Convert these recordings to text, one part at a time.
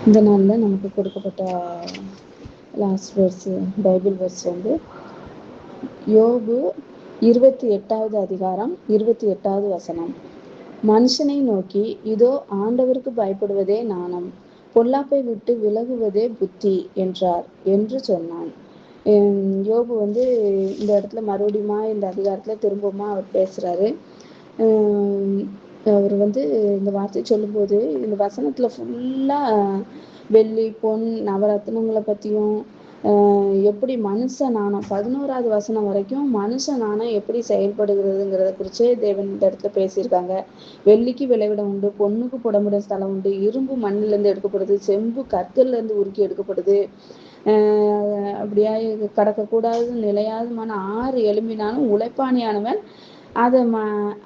இந்த நாளில் நமக்கு கொடுக்கப்பட்ட லாஸ்ட் வேர்ஸ் பைபிள் வேர்ஸ் வந்து யோபு 28வது அதிகாரம் 28வது வசனம். மனுஷனை நோக்கி, இதோ ஆண்டவருக்கு பயப்படுவதே நாணம், பொல்லாப்பை விட்டு விலகுவதே புத்தி என்றார் என்று சொன்னான். யோபு வந்து இந்த இடத்துல மறுபடியுமா இந்த அதிகாரத்துல திரும்பவுமா அவர் பேசுறாரு. அவர் வந்து இந்த வார்த்தை சொல்லும்போது இந்த வசனத்துல ஃபுல்லா வெள்ளி பொன் நவரத்னங்களை பத்தியும் எப்படி மனுஷ நாணம் 11வது வசனம் வரைக்கும் மனுஷ நாணம் எப்படி செயல்படுகிறதுங்கிறத குறித்து தேவன் இந்த இடத்துல பேசியிருக்காங்க. வெள்ளிக்கு விளைவிடம் உண்டு, பொண்ணுக்கு புடமிட ஸ்தலம் உண்டு, இரும்பு மண்ணிலேருந்து எடுக்கப்படுது, செம்பு கற்கள்லேருந்து உருக்கி எடுக்கப்படுது, அப்படியா கடக்கக்கூடாது நிலையாதுமான 6 எலும்பினாலும் உழைப்பானியானவன்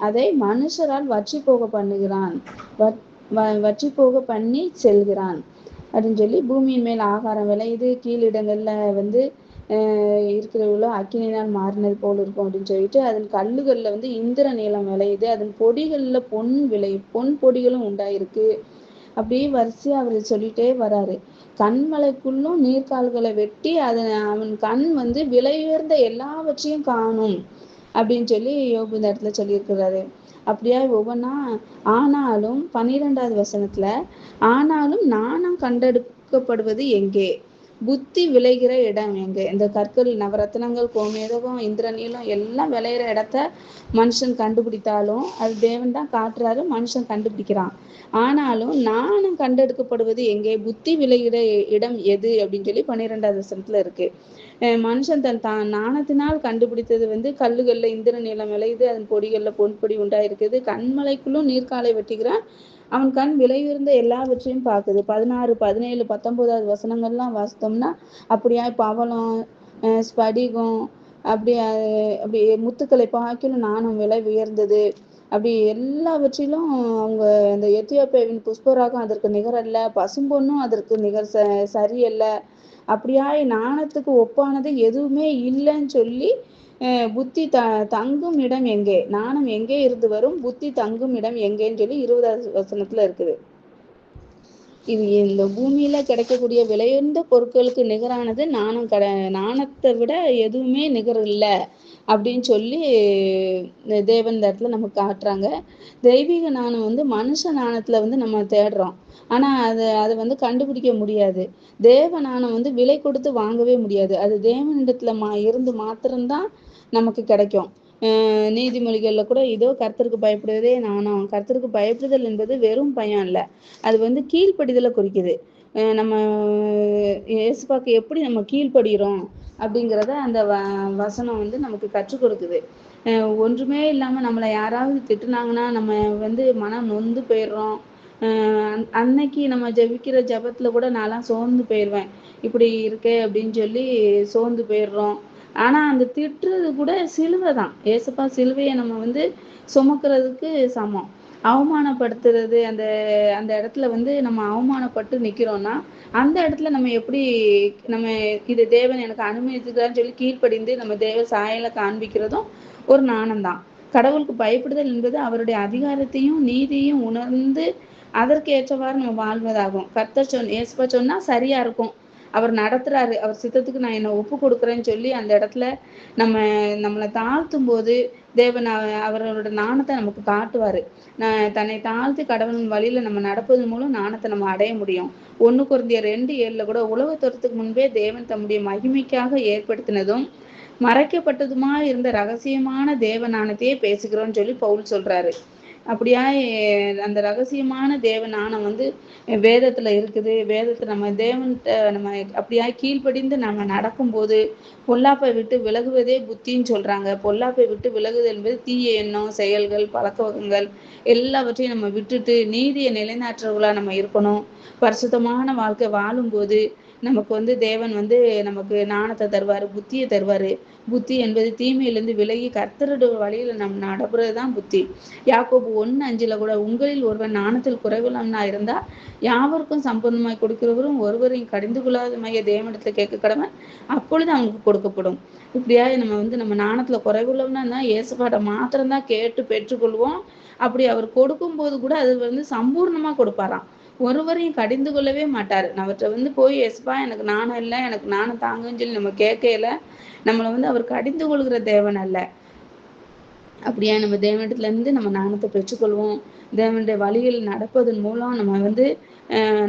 அதை மனுஷரால் வற்றி போக பண்ணுகிறான், வற்றி போக பண்ணி செல்கிறான் அப்படின்னு சொல்லி, பூமியின் மேல் ஆகாரம் விளையுது, கீழிடங்கள்ல வந்து இருக்கிறவங்களோ அக்கினினால் மாறினது போல் இருக்கும் அப்படின்னு சொல்லிட்டு, அதன் கல்லுகள்ல வந்து இந்திர நீளம் விளையுது, அதன் பொடிகள்ல பொன் பொடிகளும் உண்டாயிருக்கு. அப்படியே வரிசையா அவர் சொல்லிட்டே வராரு. கண்மலைக்குள்ளும் நீர்கால்களை வெட்டி அவன் கண் வந்து விலை உயர்ந்த எல்லாவற்றையும் காணும் அப்படின்னு சொல்லி யோபு இந்த இடத்துல சொல்லியிருக்கிறாரு. அப்படியா ஒவ்வொன்றா. ஆனாலும் 12வது வசனத்துல, ஆனாலும் நாணம் கண்டெடுக்கப்படுவது எங்கே, புத்தி விளைகிற இடம் எங்கே? இந்த கற்கள் நவரத்னங்கள் கோமேதகம் இந்திரநீலம் எல்லாம் விளையிற இடத்த மனுஷன் கண்டுபிடித்தாலும் அது தேவன் தான் காட்டுறாரு, மனுஷன் கண்டுபிடிக்கிறான். ஆனாலும் நாணம் கண்டெடுக்கப்படுவது எங்கே, புத்தி விளைகிற இடம் எது அப்படின்னு சொல்லி 12வது வசனத்துல இருக்கு. மனுஷன் தான் நாணத்தினால் கண்டுபிடித்தது வந்து கல்லுகள்ல இந்திர நீளம் விளையுது, அதன் பொடிகள்ல பொன்பொடி உண்டாயிருக்குது, கண்மலைக்குள்ளும் நீர்காலை வெட்டுகிறான், அவன் கண் விளைவிருந்த எல்லாவற்றையும் பார்க்குது. 16, 17, 19வது வசனங்கள்லாம் வாசித்தோம்னா அப்படியா பவளம், ஸ்படிகம், அப்படி முத்துக்களை பார்க்கலும் நாணம் விலை உயர்ந்தது, அப்படி எல்லாவற்றிலும் அவங்க இந்த எத்தியோப்பியாவின் புஷ்பராகம் அதற்கு நிகரல்ல, பசும்பொன்னும் அதற்கு நிகர் சரியல்ல, அப்படியாய் நாணத்துக்கு ஒப்பானது எதுவுமே இல்லைன்னு சொல்லி, புத்தி தங்கும் இடம் எங்கே, நாணம் எங்கே இருந்து வரும், புத்தி தங்கும் இடம் எங்கேன்னு சொல்லி 20வது வசனத்துல இருக்குது. இது இந்த பூமியில கிடைக்கக்கூடிய விலையுயர்ந்த பொருட்களுக்கு நிகரானது நாணத்தை விட எதுவுமே நிகர் இல்லை அப்படின்னு சொல்லி தேவன் இந்த இடத்துல நமக்கு காட்டுறாங்க. தெய்வீக நாணம் வந்து மனுஷ நாணத்துல வந்து நம்ம தேடுறோம், ஆனா அதை வந்து கண்டுபிடிக்க முடியாது. தேவ நாணம் வந்து விலை கொடுத்து வாங்கவே முடியாது, அது தேவனிடத்துல இருந்து மாத்திரம்தான் நமக்கு கிடைக்கும். நீதிமொழிகள்ல கூட இதோ கர்த்தருக்கு பயப்படுவதே நாணம், கர்த்தருக்கு பயப்படுதல் என்பது வெறும் பயம் இல்லை, அது வந்து கீழ்ப்படிதலை குறிக்குது. நம்ம இயேசுப்பாக்கு எப்படி நம்ம கீழ்ப்படுகிறோம் அப்படிங்கிறத அந்த வசனம் வந்து நமக்கு கற்றுக் கொடுக்குது. ஒன்றுமே இல்லாம நம்மளை யாராவது திட்டுனாங்கன்னா நம்ம வந்து மனம் நொந்து போயிடுறோம். அன்னைக்கு நம்ம ஜெபிக்கிற ஜபத்துல கூட நான்லாம் சோர்ந்து போயிடுவேன், இப்படி இருக்கே அப்படின்னு சொல்லி சோர்ந்து போயிடுறோம். ஆனா அந்த திட்டுறது கூட சிலுவை தான். ஏசப்பா சிலுவையை நம்ம வந்து சுமக்கிறதுக்கு சமம். அவமானப்படுத்துறது, அந்த அந்த இடத்துல வந்து நம்ம அவமானப்பட்டு நிக்கிறோம்னா அந்த இடத்துல நம்ம எப்படி நம்ம இது தேவன் எனக்கு அனுமதிச்சுக்கிறான்னு சொல்லி கீழ்ப்படிந்து நம்ம தேவ சாயலை காண்பிக்கிறதும் ஒரு நாணம் தான். கடவுளுக்கு பயப்படுதல் என்பது அவருடைய அதிகாரத்தையும் நீதியையும் உணர்ந்து அதற்கு ஏற்றவாறு நம்ம வாழ்வதாகும். கர்த்தர் ஏசப்பா சொன்னா சரியா இருக்கும், அவர் நடத்துறாரு, அவர் சித்தத்துக்கு நான் என்னை ஒப்பு கொடுக்குறேன்னு சொல்லி அந்த இடத்துல நம்மளை தாழ்த்தும் போது தேவன் அவரோட நாணத்தை நமக்கு காட்டுவாரு. தன்னை தாழ்த்தி கடவுளின் வழியில நம்ம நடப்பது மூலம் நாணத்தை நம்ம அடைய முடியும். 1 கொரிந்தியர் 2:7 கூட உலகத்தோற்றத்துக்கு முன்பே தேவன் தம்முடைய மகிமைக்காக ஏற்படுத்தினதும் மறைக்கப்பட்டதுமா இருந்த ரகசியமான தேவ நாணத்தையே பேசுகிறோம்னு சொல்லி பவுல் சொல்றாரு. அப்படியா அந்த ரகசியமான தேவ நாணம் வந்து வேதத்துல இருக்குது. வேதத்தை நம்ம தேவன்கிட்ட நம்ம அப்படியா கீழ்ப்படிந்து நம்ம நடக்கும்போது பொல்லாப்பை விட்டு விலகுவதே புத்தின்னு சொல்றாங்க. பொல்லாப்பை விட்டு விலகுதல் என்பது தீய எண்ணம், செயல்கள், பழக்க வகங்கள் எல்லாவற்றையும் நம்ம விட்டுட்டு நீதியை நிலைநாட்டுறவங்களா நம்ம இருக்கணும். பரிசுத்தமான வாழ்க்கை வாழும்போது நமக்கு வந்து தேவன் வந்து நமக்கு நாணத்தை தருவாரு, புத்தியை தருவாரு. புத்தி என்பது தீமையிலிருந்து விலகி கர்த்தருடைய வழியில நம்ம நடப்புறதுதான் புத்தி. யாக்கோபு 1:5 கூட, உங்களில் ஒருவன் நாணத்தில் குறைவுள்ளவனா இருந்தா யாவருக்கும் சம்பூர்ணமாய் கொடுக்கிறவரும் ஒருவரையும் கடிந்து கொள்ளாதமைய தேவனிடத்துல கேட்க கடவன், அப்பொழுது அவனுக்கு கொடுக்கப்படும். இப்படியா நம்ம வந்து நம்ம நாணத்துல குறைவுள்ளவனா இயேசுபாட மாத்திரம்தான் கேட்டு பெற்றுக்கொள்வோம். அப்படி அவர் கொடுக்கும் போது கூட அது வந்து சம்பூர்ணமா கொடுப்பாராம். ஒருவரையும் கடிந்து கொள்ளவே மாட்டாரு. அவர்கிட்ட போய் எஸ்பா எனக்கு நாணம் இல்லை, எனக்கு நாணம் தாங்கன்னு சொல்லி நம்ம கேட்கல. நம்மளை அவர் கடிந்து கொள்கிற தேவன் அல்ல. அப்படியா நம்ம தேவனிடத்துல இருந்து நம்ம நாணத்தை பெற்றுக்கொள்வோம். தேவனுடைய வழியில் நடப்பதன் மூலம்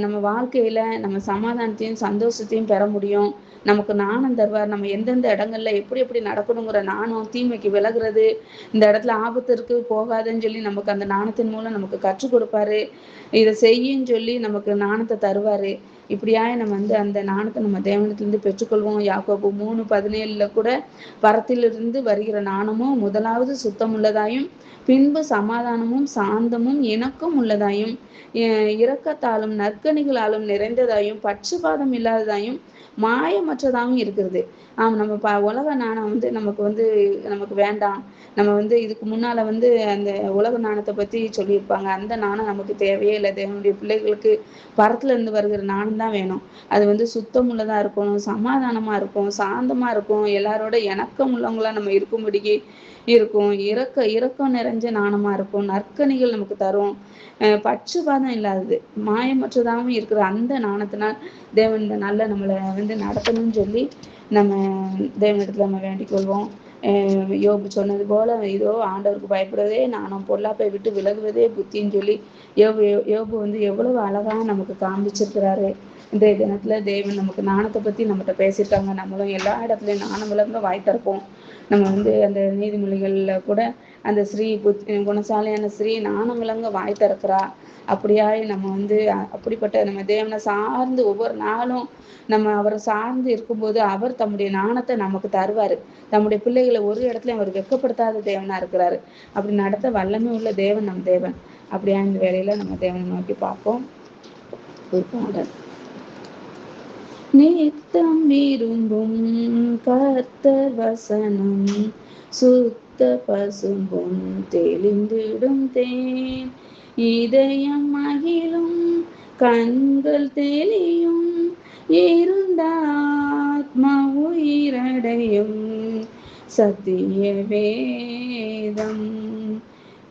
நம்ம வாழ்க்கையில நம்ம சமாதானத்தையும் சந்தோஷத்தையும் பெற முடியும். நமக்கு நாணம் தருவார். நம்ம எந்தெந்த இடங்கள்ல எப்படி எப்படி நடக்கணுங்கிற நாணம், தீமைக்கு விலகுறது, இந்த இடத்துல ஆபத்திற்கு போகாதுன்னு சொல்லி நமக்கு அந்த நாணத்தின் மூலம் நமக்கு கற்றுக் கொடுப்பாரு. இதை செய்யுன்னு சொல்லி நமக்கு நாணத்தை தருவாரு. இப்படியாய் நம்ம அந்த நாணத்தை நம்ம தேவனத்திலிருந்து பெற்றுக்கொள்வோம். யாக்கோபு 3:17 கூட பரத்திலிருந்து வருகிற நாணமும் முதலாவது சுத்தமுள்ளதாயும் பின்பு சமாதானமும் சாந்தமும் இணக்கம் உள்ளதாயும் இரக்கத்தாலும் நற்கனிகளாலும் நிறைந்ததாயும் பட்சபாதம் இல்லாததாயும் மாயமற்றதாகவும் இருக்கிறது. நம்ம உலக நாணம் நமக்கு வேண்டாம். நம்ம இதுக்கு முன்னால அந்த உலக நாணத்தை பத்தி சொல்லியிருப்பாங்க. அந்த நாணம் நமக்கு தேவையே இல்லை. தேவனுடைய பிள்ளைகளுக்கு பரத்துல இருந்து வருகிற நாணம் தான் வேணும். அது சுத்தம் உள்ளதா இருக்கணும், சமாதானமா இருக்கும், சாந்தமா இருக்கும், எல்லாரோட இணக்கம் உள்ளவங்களா நம்ம இருக்கும்படிக்கு இருக்கும், இரக்கம் நிறைஞ்ச நாணமா இருக்கும், நற்கனிகள் நமக்கு தரும், பட்சபாதம் இல்லாதது, மாயமற்றதாகவும் இருக்கிற அந்த நாணத்தினால் தேவன் இந்த நாள்ல நம்மளை நடத்தணும்னு சொல்லி நம்ம தேவனிடத்துல நம்ம வேண்டிக் கொள்வோம். யோபு சொன்னது போல, இதோ ஆண்டவருக்கு பயப்படுவதே நானும் பொல்லாப்பை விட்டு விலகுவதே புத்தின்னு சொல்லி யோபு எவ்வளவு அழகா நமக்கு காண்பிச்சிருக்கிறாரு. இந்த தினத்துல தேவன் நமக்கு நாணத்தை பத்தி நம்மகிட்ட பேசியிருக்காங்க. நம்மளும் எல்லா இடத்துலயும் நாணம் விளங்க வாய் திறப்போம். நம்ம அந்த நீதிமொழிகள்ல கூட அந்த ஸ்ரீ குணசாலியான ஸ்ரீ நாணம் விளங்க வாய் திறக்கிறா. அப்படியாய் நம்ம அப்படிப்பட்ட நம்ம தேவனை சார்ந்து ஒவ்வொரு நாளும் நம்ம அவரை சார்ந்து இருக்கும்போது அவர் தம்முடைய நாணத்தை நமக்கு தருவாரு. தம்முடைய பிள்ளைகளை ஒரு இடத்துல அவர் வெட்கப்படுத்தாத தேவனா இருக்கிறாரு. அப்படி நடத்த வல்லமை உள்ள தேவன் நம் தேவன். அப்படியா இந்த வேலையில நம்ம தேவனை நோக்கி பார்ப்போம். ஒரு பாடல். நித்தம் விரும்பும் கர்த்தர் வசனம் சுத்த பசும்பொன் தெளிந்திடும் தேன், இதயம் மகிழும் கண்கள் தெளியும் இருந்தாத்மா உயிரடையும் சத்திய வேதம்,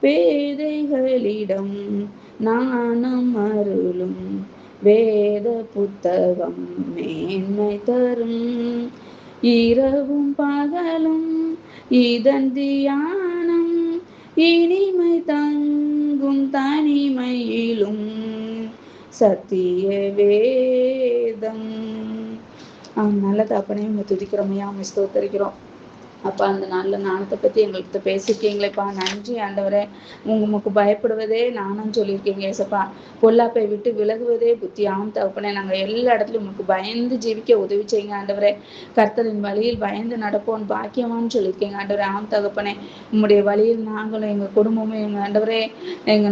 பேதைகளிடம் நாணம் அருளும் வேத புத்தகம் மேன்மை தரும், இரவும் பகலும் இதன் தியானம் இனிமை தங்கும் தனிமையிலும் சத்திய வேதம். நல்ல தகப்பனே உங்க துதிக்கிறோமையா, உங்க ஸ்தோத்தரிக்கிறோம். அப்பா அந்த நல்ல நாணத்தை பத்தி எங்கள்கிட்ட பேசிருக்கீங்களேப்பா, நன்றி ஆண்டவரே. உமக்கு பயப்படுவதே நானும் சொல்லியிருக்கீங்க ஏசப்பா. பொல்லாப்பை விட்டு விலகுவதே புத்தி. ஆம் தகப்பனே, நாங்க எல்லா இடத்துலயும் உமக்கு பயந்து ஜீவிக்க உதவி செய்யுங்க ஆண்டவரே. கர்த்தரின் வழியில் பயந்து நடப்போம் பாக்கியமான்னு சொல்லியிருக்கீங்க ஆண்டவரே. ஆம் தகப்பனே, உம்முடைய வழியில் நாங்களும் எங்க குடும்பமும் எங்க ஆண்டவரே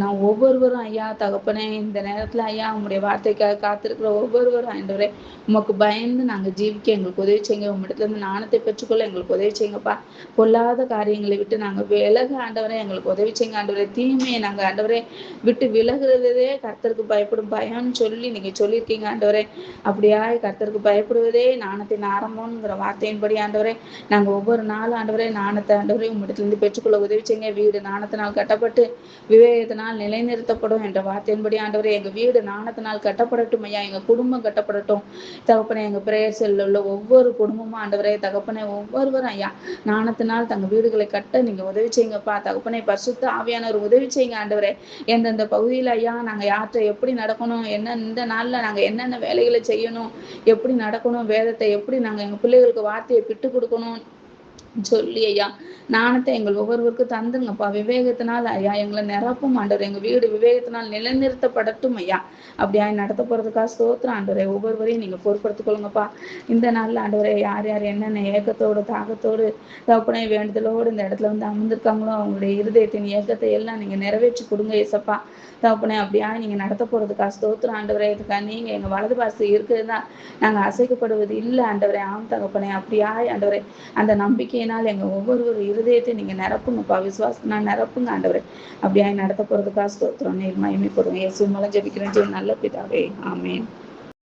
நான் ஒவ்வொருவரும் ஐயா தகப்பனே இந்த நேரத்துல ஐயா உம்முடைய வார்த்தைக்காக காத்திருக்கிற ஒவ்வொருவரும் ஆண்டவரே உமக்கு பயந்து நாங்க ஜீவிக்க எங்களுக்கு உதவி செய்யுங்க. உம்மிடத்துல இருந்து நாணத்தை பெற்றுக்கொள்ள எங்களுக்கு உதவி செய்யுங்க. பொல்லாத காரியங்களை விட்டு நாங்க விலக ஆண்டவரே எங்களுக்கு உதவி செய்யுங்க ஆண்டவரே. தீமையை நாங்க ஆண்டவரே விட்டு விலகுறதே கர்த்தருக்கு பயப்படும் பயம்னு சொல்லி நீங்க சொல்லியிருக்கீங்க ஆண்டவரே. அப்படியாய் கர்த்தருக்கு பயப்படுவதே நாணத்தின் ஆரம்பம்ங்கிற வார்த்தையின்படி ஆண்டவரே நாங்க ஒவ்வொரு நாளும் ஆண்டவரே நாணத்தை ஆண்டவரே உம்மிடத்துல இருந்து பெற்றுக்கொள்ள உதவி செய்யுங்க. வீடு நாணத்தினால் கட்டப்பட்டு விவேகத்தினால் நிலைநிறுத்தப்படும் என்ற வார்த்தையின்படி ஆண்டவரே எங்க வீடு நாணத்தினால் கட்டப்படட்டும் ஐயா. எங்க குடும்பம் கட்டப்படட்டும் தகப்பனே. எங்க பிரேயர் செல்ல உள்ள ஒவ்வொரு குடும்பமும் ஆண்டவரே தகப்பனே ஒவ்வொருவரும் ஐயா நாணத்தினால் தங்க வீடுகளை கட்ட நீங்க உதவி செய்யுங்கப்பா தகப்பனே. பரிசுத்த ஆவியானவர் உதவி செய்யுங்க ஆண்டவரே. எந்தெந்த பகுதியில ஐயா நாங்க யார்கிட்ட எப்படி நடக்கணும், இந்த நாள்ல நாங்க என்னென்ன வேலைகளை செய்யணும், எப்படி நடக்கணும், வேதத்தை எப்படி நாங்க எங்க பிள்ளைகளுக்கு வார்த்தையை பிட்டு கொடுக்கணும் சொல்லி ஐயா நாணத்தை எங்கள் ஒவ்வொருவருக்கும் தந்துங்கப்பா. விவேகத்தினால் ஐயா எங்களை நிரப்பும் ஆண்டவர். எங்க வீடு விவேகத்தினால் நிலைநிறுத்தப்படட்டும் ஐயா. அப்படியா நடத்த போறதுக்காக ஸ்தோத்திரம் ஆண்டவரே. ஒவ்வொருவரையும் நீங்க பொறுப்படுத்திக் கொள்ளுங்கப்பா. இந்த நாள்ல ஆண்டவரே யார் யார் என்னென்ன ஏக்கத்தோடு தாகத்தோடு தகப்பனே வேண்டுதலோடு இந்த இடத்துல அமர்ந்திருக்காங்களோ அவங்களுடைய இருதயத்தின் ஏக்கத்தை எல்லாம் நீங்க நிறைவேற்றி கொடுங்க ஏசப்பா தகப்பனே. அப்படியா நீங்க நடத்த போறதுக்காக ஸ்தோத்திரம் ஆண்டவரே. இதுக்காக நீங்க எங்க வலது பாசு இருக்குதுன்னா நாங்க அசைக்கப்படுவது இல்லை ஆண்டவரே. ஆம் தகப்பனே. அப்படியா ஆண்டவரே அந்த நம்பிக்கையினால் எங்க ஒவ்வொரு இருதயத்தை நீங்க நிரப்புங்கப்பா. விசுவாசத்தினால் நிரப்புங்க ஆண்டவரே. அப்படியா நடத்த போறதுக்காக ஸ்தோத்திரம். நீர் மகிமைப்படுங்க. இயேசு மூலம் ஜெபிக்கிறேன் நல்ல பிதாவே. ஆமென்.